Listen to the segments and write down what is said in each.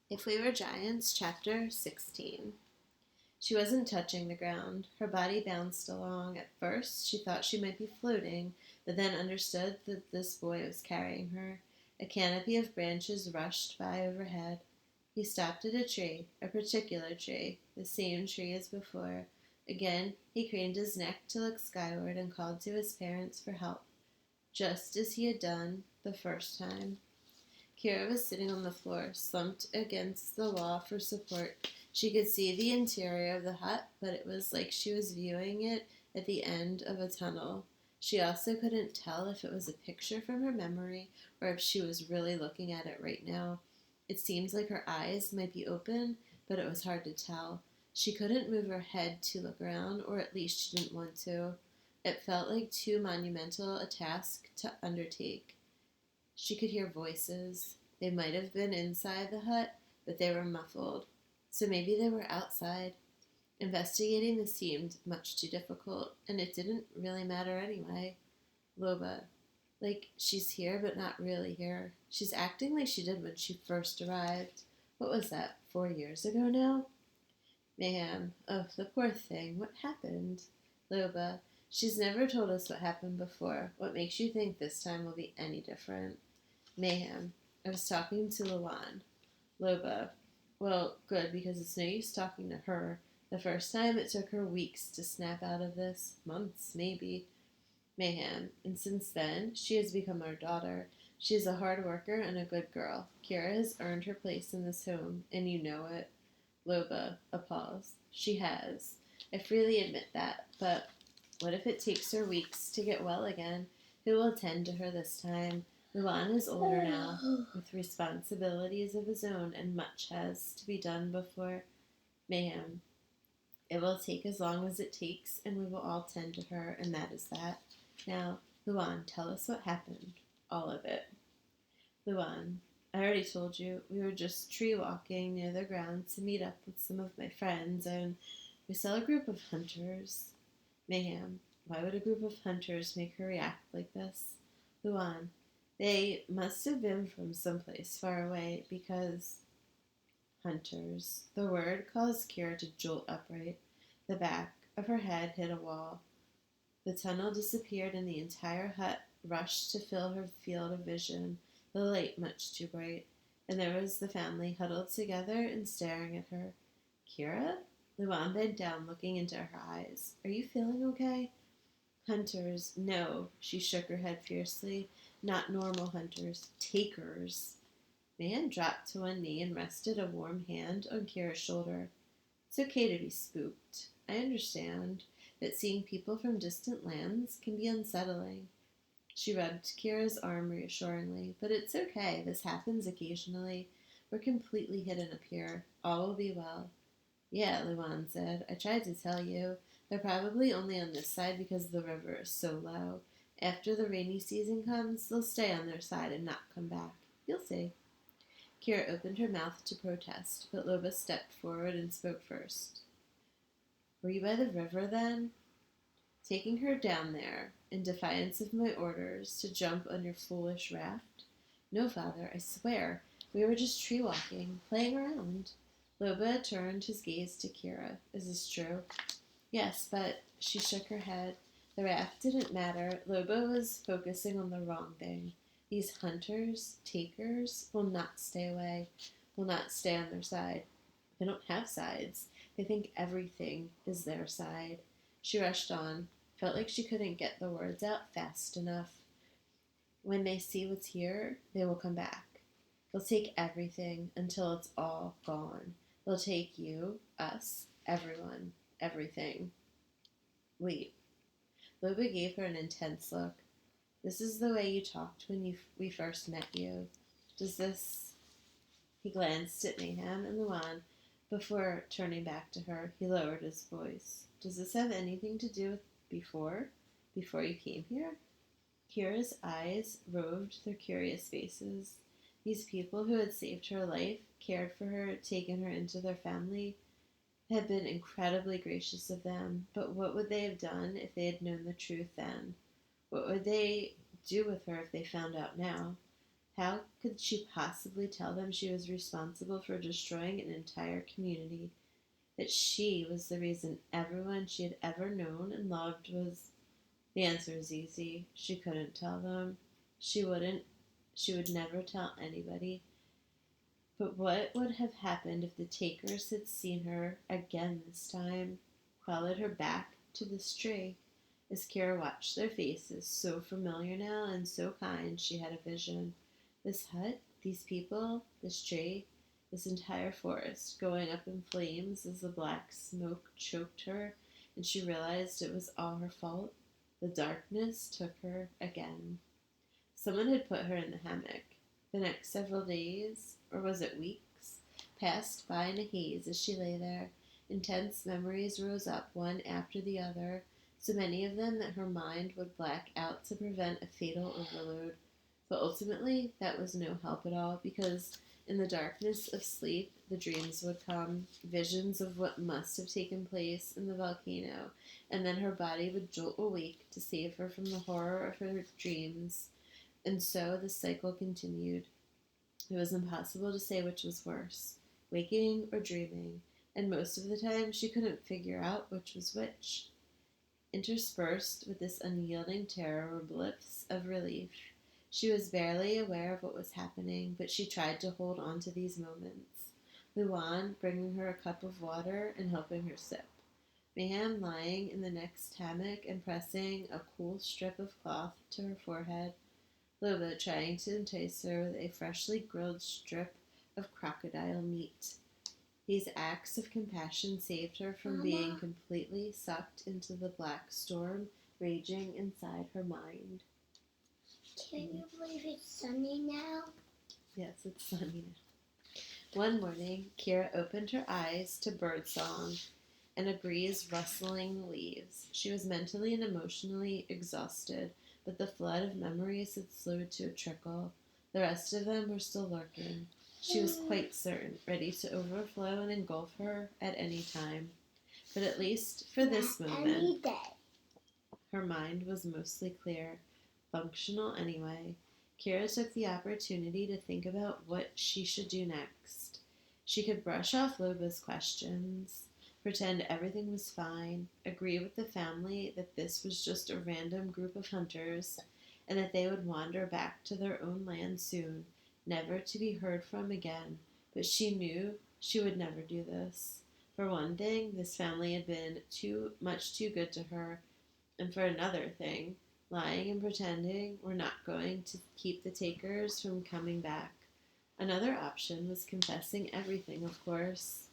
If We Were Giants, Chapter 16. She wasn't touching the ground. Her body bounced along. At first, she thought she might be floating, but then understood that this boy was carrying her. A canopy of branches rushed by overhead. He stopped at a tree, a particular tree, the same tree as before. Again, he craned his neck to look skyward and called to his parents for help, just as he had done the first time. Kira was sitting on the floor, slumped against the wall for support. She could see the interior of the hut, but it was like she was viewing it at the end of a tunnel. She also couldn't tell if it was a picture from her memory or if she was really looking at it right now. It seemed like her eyes might be open, but it was hard to tell. She couldn't move her head to look around, or at least she didn't want to. It felt like too monumental a task to undertake. She could hear voices. They might have been inside the hut, but they were muffled. So maybe they were outside. Investigating this seemed much too difficult, and it didn't really matter anyway. Loba. Like, she's here, but not really here. She's acting like she did when she first arrived. What was that, 4 years ago now? Mayhem. Oh, the poor thing. What happened? Loba. She's never told us what happened before. What makes you think this time will be any different? Mayhem. I was talking to Luan. Loba. Well, good, because it's no use talking to her. The first time it took her weeks to snap out of this. Months, maybe. Mayhem. And since then, she has become our daughter. She is a hard worker and a good girl. Kira has earned her place in this home, and you know it. Loba. A pause. She has. I freely admit that, but what if it takes her weeks to get well again? Who will tend to her this time? Luan is older now, with responsibilities of his own, and much has to be done before Mayhem. It will take as long as it takes, and we will all tend to her, and that is that. Now, Luan, tell us what happened. All of it. Luan, I already told you, we were just tree walking near the ground to meet up with some of my friends, and we saw a group of hunters. Mayhem, why would a group of hunters make her react like this? Luan, they must have been from someplace far away because hunters. The word caused Kira to jolt upright. The back of her head hit a wall. The tunnel disappeared and the entire hut rushed to fill her field of vision, the light much too bright. And there was the family huddled together and staring at her. Kira? Luan bent down, looking into her eyes. Are you feeling okay? Hunters, no. She shook her head fiercely. Not normal hunters. Takers. Man dropped to one knee and rested a warm hand on Kira's shoulder. It's okay to be spooked. I understand that seeing people from distant lands can be unsettling. She rubbed Kira's arm reassuringly. But it's okay. This happens occasionally. We're completely hidden up here. All will be well. Yeah, Luan said. I tried to tell you. They're probably only on this side because the river is so low. After the rainy season comes, they'll stay on their side and not come back. You'll see. Kira opened her mouth to protest, but Loba stepped forward and spoke first. Were you by the river then? Taking her down there, in defiance of my orders, to jump on your foolish raft? No, father, I swear. We were just tree walking, playing around. Loba turned his gaze to Kira. Is this true? Yes, but she shook her head. The raft didn't matter. Loba was focusing on the wrong thing. These hunters, takers, will not stay away, will not stay on their side. They don't have sides. They think everything is their side. She rushed on, felt like she couldn't get the words out fast enough. When they see what's here, they will come back. They'll take everything until it's all gone. They'll take you, us, everyone, everything. Wait. Loba gave her an intense look. This is the way you talked when we first met you. Does this... He glanced at Mayhem and Luan. Before turning back to her, he lowered his voice. Does this have anything to do with before? Before you came here? Kira's eyes roved their curious faces. These people who had saved her life, cared for her, taken her into their family, had been incredibly gracious of them, but what would they have done if they had known the truth then? What would they do with her if they found out now? How could she possibly tell them she was responsible for destroying an entire community? That she was the reason everyone she had ever known and loved was. The answer was easy. She couldn't tell them. She wouldn't. She would never tell anybody. But what would have happened if the takers had seen her again this time, followed her back to this tree? As Kira watched their faces, so familiar now and so kind, she had a vision. This hut, these people, this tree, this entire forest going up in flames as the black smoke choked her, and she realized it was all her fault. The darkness took her again. Someone had put her in the hammock. The next several days, or was it weeks, passed by in a haze as she lay there. Intense memories rose up one after the other, so many of them that her mind would black out to prevent a fatal overload. But ultimately, that was no help at all, because in the darkness of sleep, the dreams would come, visions of what must have taken place in the volcano, and then her body would jolt awake to save her from the horror of her dreams. And so the cycle continued. It was impossible to say which was worse, waking or dreaming, and most of the time she couldn't figure out which was which. Interspersed with this unyielding terror were blips of relief. She was barely aware of what was happening, but she tried to hold on to these moments. Luan bringing her a cup of water and helping her sip. Mayhem lying in the next hammock and pressing a cool strip of cloth to her forehead. Loba trying to entice her with a freshly grilled strip of crocodile meat. These acts of compassion saved her from being completely sucked into the black storm raging inside her mind. Can you believe it's sunny now? Yes, it's sunny now. One morning, Kira opened her eyes to birdsong and a breeze rustling the leaves. She was mentally and emotionally exhausted, but the flood of memories had slowed to a trickle. The rest of them were still lurking. She was quite certain, ready to overflow and engulf her at any time. But at least for this moment, her mind was mostly clear, functional anyway. Kira took the opportunity to think about what she should do next. She could brush off Loba's questions, pretend everything was fine, agree with the family that this was just a random group of hunters, and that they would wander back to their own land soon, never to be heard from again. But she knew she would never do this. For one thing, this family had been too good to her, and for another thing, lying and pretending were not going to keep the takers from coming back. Another option was confessing everything, of course.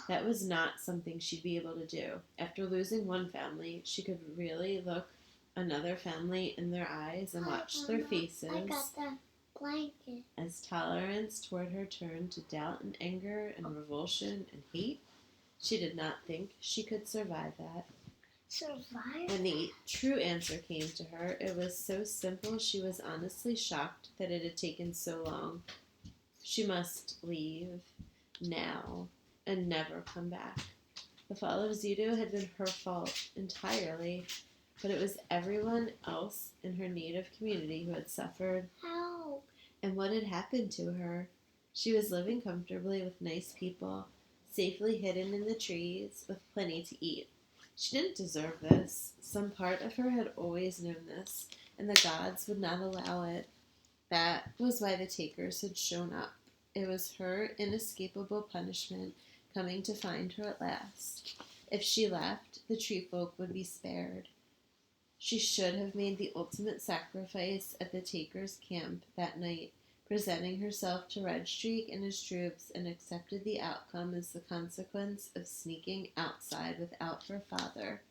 That was not something she'd be able to do. After losing one family, she could really look another family in their eyes and watch their faces. I got the blanket. As tolerance toward her turned to doubt and anger and revulsion and hate, she did not think she could survive that. Survive? When the true answer came to her, it was so simple she was honestly shocked that it had taken so long. She must leave now and never come back. The fall of Zudo had been her fault entirely, but it was everyone else in her native community who had suffered. How? And what had happened to her? She was living comfortably with nice people, safely hidden in the trees, with plenty to eat. She didn't deserve this. Some part of her had always known this, and the gods would not allow it. That was why the takers had shown up. It was her inescapable punishment coming to find her at last. If she left, the tree folk would be spared. She should have made the ultimate sacrifice at the takers' camp that night, presenting herself to Red Streak and his troops, and accepted the outcome as the consequence of sneaking outside without her father.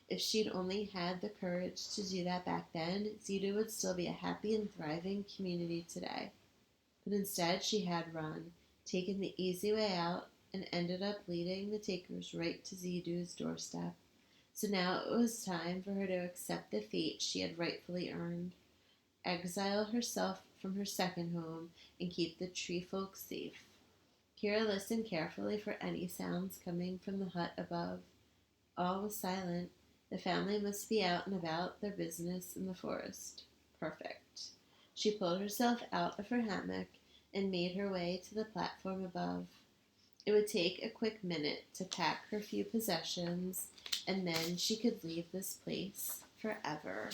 If she'd only had the courage to do that back then, Zudo would still be a happy and thriving community today. But instead she had run, taken the easy way out, and ended up leading the takers right to Zudo's doorstep. So now it was time for her to accept the fate she had rightfully earned. Exile herself from her second home and keep the tree folk safe. Kira listened carefully for any sounds coming from the hut above. All was silent. The family must be out and about their business in the forest. Perfect. She pulled herself out of her hammock and made her way to the platform above. It would take a quick minute to pack her few possessions, and then she could leave this place forever.